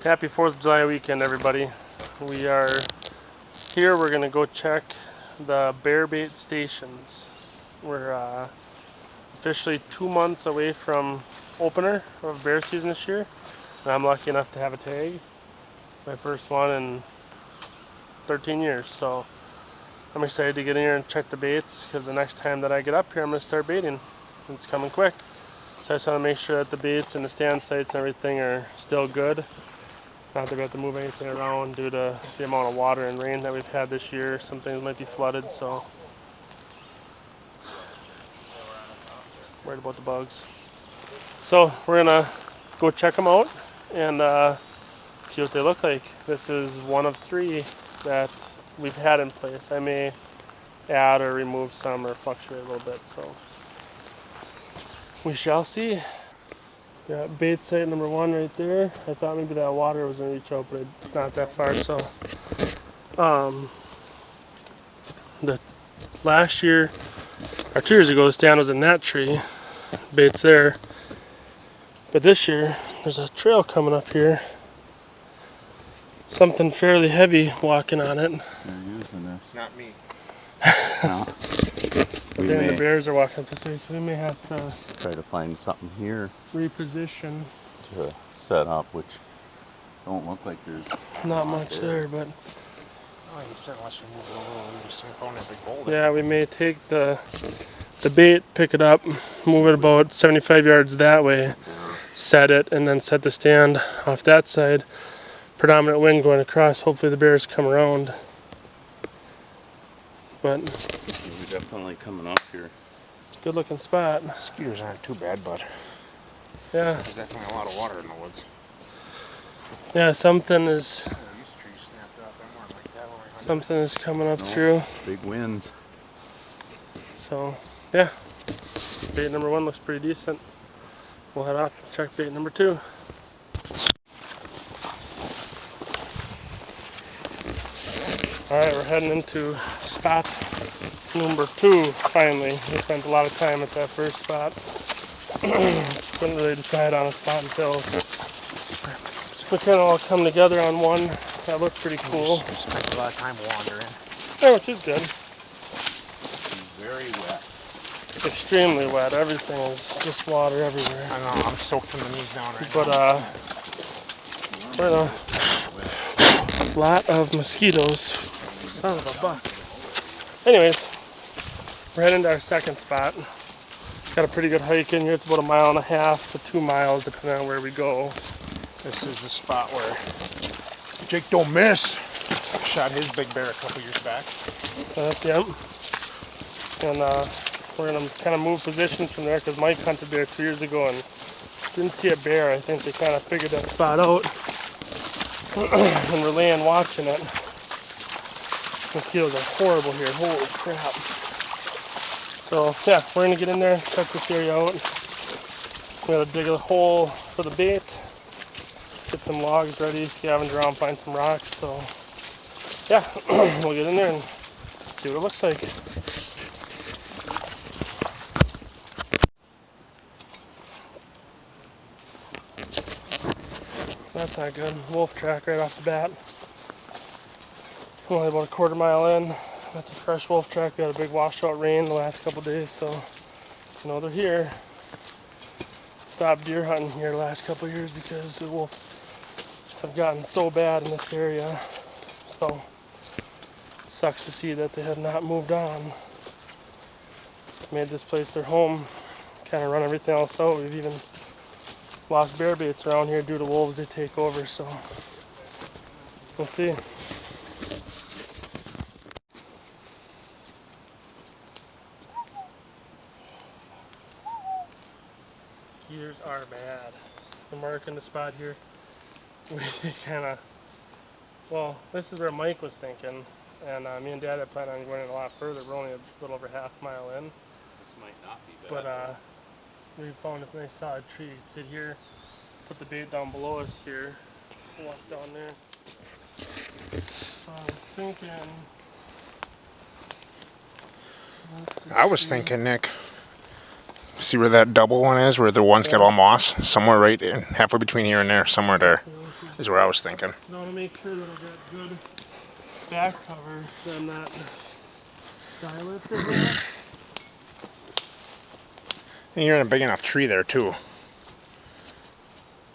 Happy 4th of July weekend, everybody. We are here. We're going to go check the bear bait stations. We're officially 2 months away from opener of bear season this year. And I'm lucky enough to have a tag. My first one in 13 years. So I'm excited to get in here and check the baits, because the next time that I get up here, I'm going to start baiting. It's coming quick. So I just want to make sure that the baits and the stand sites and everything are still good. Not that we have to move anything around due to the amount of water and rain that we've had this year. Some things might be flooded, so worried about the bugs. So we're gonna go check them out and see what they look like. This is one of 3 that we've had in place. I may add or remove some or fluctuate a little bit, so we shall see. Got bait site number 1 right there. I thought maybe that water was gonna reach out, but it's not that far. So, the last year or 2 years ago, the stand was in that tree. Bait's there, but this year there's a trail coming up here. Something fairly heavy walking on it. They're using this. Not me. No. We And may the bears are walking up this way, so we may have to try to find something here reposition. to set up, which don't look like there's Not much there, but Oh, you said unless you move it over, we just found that big boulder. yeah, we may take the bait, pick it up, move it about 75 yards that way, set it, and then set the stand off that side. Predominant wind going across. Hopefully the bears come around. But we're definitely coming up here. good looking spot. Mosquitoes aren't too bad, but Yeah, there's definitely a lot of water in the woods. yeah. Something is Oh, these trees snapped up. Them weren't like that when we hunted. something is coming up No. through. Big winds. So yeah, bait number 1 looks pretty decent. We'll head off and check bait number 2. Alright, we're heading into spot number 2 finally. We spent a lot of time at that first spot. Couldn't really decide on a spot until we kind of all come together on one. That looked pretty cool. We spent a lot of time wandering. Yeah, which is good. Very wet. Extremely wet. Everything is just water everywhere. I know, I'm soaked from the knees down right But now. we're in a lot of mosquitoes. Son of a buck. Anyways, we're heading to our second spot. Got a pretty good hike in here. It's about 1.5 miles to 2 miles, depending on where we go. This is the spot where Jake Don't Miss shot his big bear a couple years back. Yep. And we're gonna kind of move positions from there, because Mike hunted there 2 years ago and didn't see a bear. I think they kind of figured that spot out. And we're laying watching it. Mosquitoes are horrible here. Holy crap. So yeah, we're gonna get in there, check this area out. We gotta dig a hole for the bait, get some logs ready, scavenge around, find some rocks. So yeah, we'll get in there and see what it looks like. That's not good. Wolf track right off the bat. Only about a 1/4 mile in. That's a fresh wolf track. We had a big washout rain the last couple days, so you know they're here. Stopped deer hunting here the last couple years because the wolves have gotten so bad in this area. So sucks to see that they have not moved on. Made this place their home. Kind of run everything else out. We've even lost bear baits around here due to wolves. They take over, so we'll see. Mosquitoes are bad. We're marking the spot here. We kind of, well, this is where Mike was thinking, and me and Dad had planned on going in a lot further. We're only a little over 1/2 mile in, This might not be bad. but we found this nice solid tree. You'd sit here, put the bait down below us here, walk down there. I'm thinking. I was thinking, Nick, see where that double one is, where the one's got all moss? Somewhere right in, halfway between here and there, somewhere there. Is where I was thinking. I want to make sure that I got good back cover, so I'm not die lifting here. And you're in a big enough tree there too.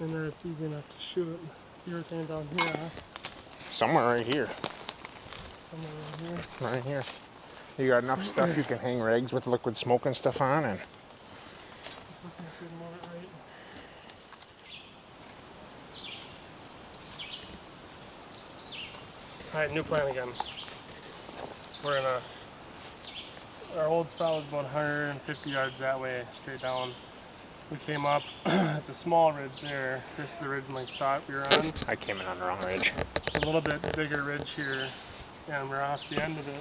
And then it's easy enough to shoot. See everything down here, huh? Somewhere right here. Somewhere around here. Right here. You got enough stuff you can hang rigs with liquid smoke and stuff on, and Just looking if we can move it right. Alright, new plan again. We're in our old spot was about 150 yards that way, straight down. We came up, it's a small ridge there. This is the ridge Mike thought we were on. I came in on the wrong ridge. It's a little bit bigger ridge here, and we're off the end of it.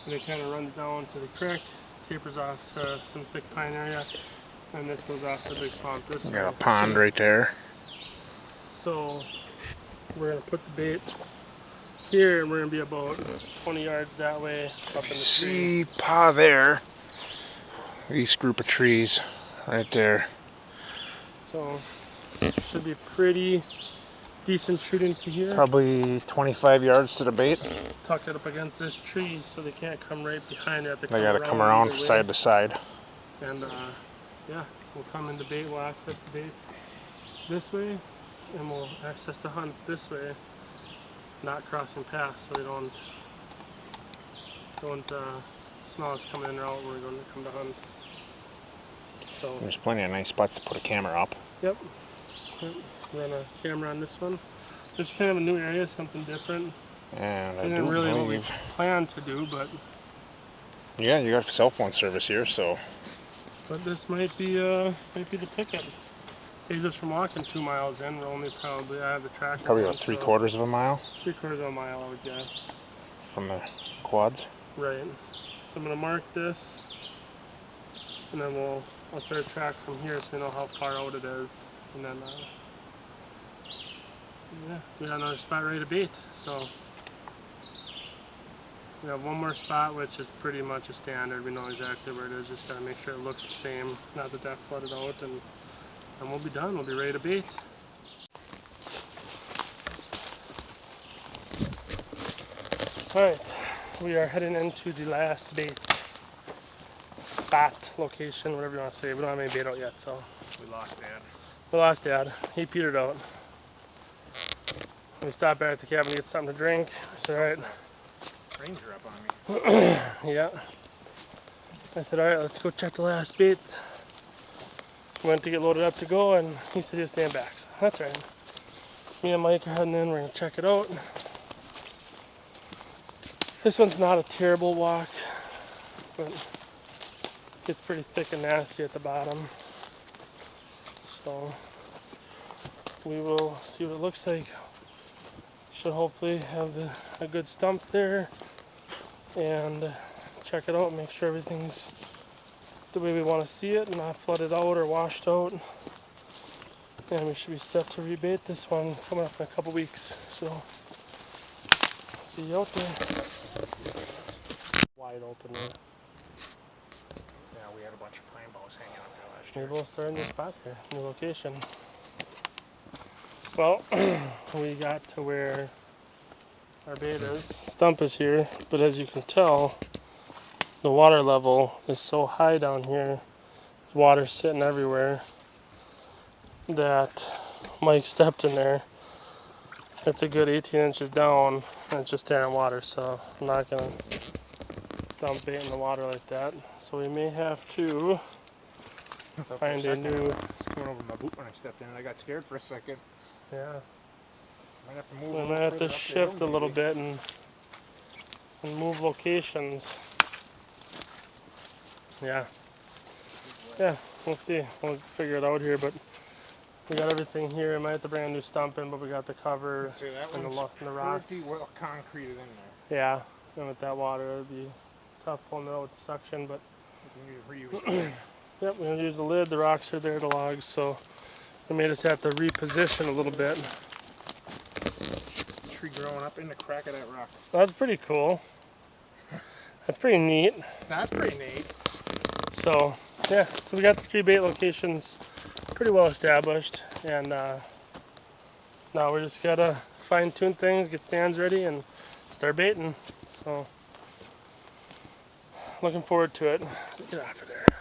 And it kind of runs down to the creek, tapers off to some thick pine area, and this goes off to the big swamp this You way. got a pond right there. So we're gonna put the bait here, and we're gonna be about 20 yards that way up in the tree. See Pa there. This group of trees right there. So should be pretty decent shooting to here. Probably 25 yards to the bait. Tuck it up against this tree so they can't come right behind it. They gotta come around either way. side to side. And yeah, we'll come in the bait, we'll access the bait this way, and we'll access the hunt this way, not crossing paths so they don't smell us coming in or out when we're going to come to hunt. So, There's plenty of nice spots to put a camera up. yep, run a camera on this one. This is kind of a new area, something different. And I Didn't do really what we believe, planned to do, but yeah, you got cell phone service here, so this might be the ticket. Saves us from walking 2 miles in. We're only probably I have the tractor. probably on, about 3/4 of a mile 3/4 of a mile, I would guess. from the quads. Right. So I'm gonna mark this, and then I'll start a track from here so we know how far out it is, and then yeah, we got another spot ready to bait. So we have one more spot, which is pretty much a standard. We know exactly where it is. Just gotta make sure it looks the same, not that that flooded out, and we'll be done. We'll be ready to bait. All right, we are heading into the last bait spot, location, whatever you want to say. We don't have any bait out yet, so We lost Dad. we lost Dad. He petered out. We stopped back at the cabin to get something to drink. I said, all right. Ranger up on me. Yeah. I said, all right, let's go check the last bait. Went to get loaded up to go, and he said he was staying back. So that's all right. Me and Mike are heading in. We're gonna check it out. This one's not a terrible walk, but it's pretty thick and nasty at the bottom. So we will see what it looks like. Should hopefully have a good stump there, and check it out, make sure everything's the way we want to see it, not flooded out or washed out. And we should be set to rebait this one coming up in a couple weeks. So see you out there. Wide open there. Yeah, we had a bunch of pine boughs hanging out there last year. Maybe we'll start a new spot here, new location. Well, we got to where our bait is. Stump is here, but as you can tell, the water level is so high down here, there's water sitting everywhere, that Mike stepped in there. It's a good 18 inches down, and it's just standing water, so I'm not gonna dump bait in the water like that. So we may have to find a new, Went over my boot when I stepped in, and I got scared for a second. yeah. Might have to move. We a might little have further to up the shift a hill, little maybe. bit and move locations. Yeah. Yeah, we'll see. We'll figure it out here, but we got everything here. I might have to bring a new stump in, but we got the cover See, that and one's the rocks. pretty well concreted in there. Yeah, and with that water, it'd be tough pulling it out with the suction, but We can reuse yep, we're gonna use the lid. The rocks are there, the logs, so we may just have to reposition a little bit. tree growing up in the crack of that rock. That's pretty cool. That's pretty neat. That's pretty neat. So yeah, so we got the 3 bait locations pretty well established, and Now we just gotta fine tune things, get stands ready, and start baiting. So looking forward to it. Get off of there.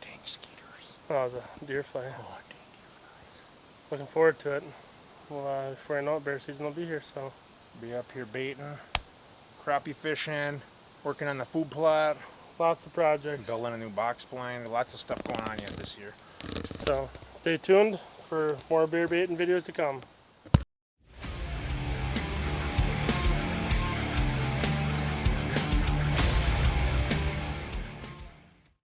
Dang skeeters. Oh, it was a deer fly. Oh, dang. Looking forward to it. Well, before I know it, bear season will be here. So Be up here baiting, crappie fishing, working on the food plot, lots of projects. building a new box blind. Lots of stuff going on yet this year. So stay tuned for more bear baiting videos to come.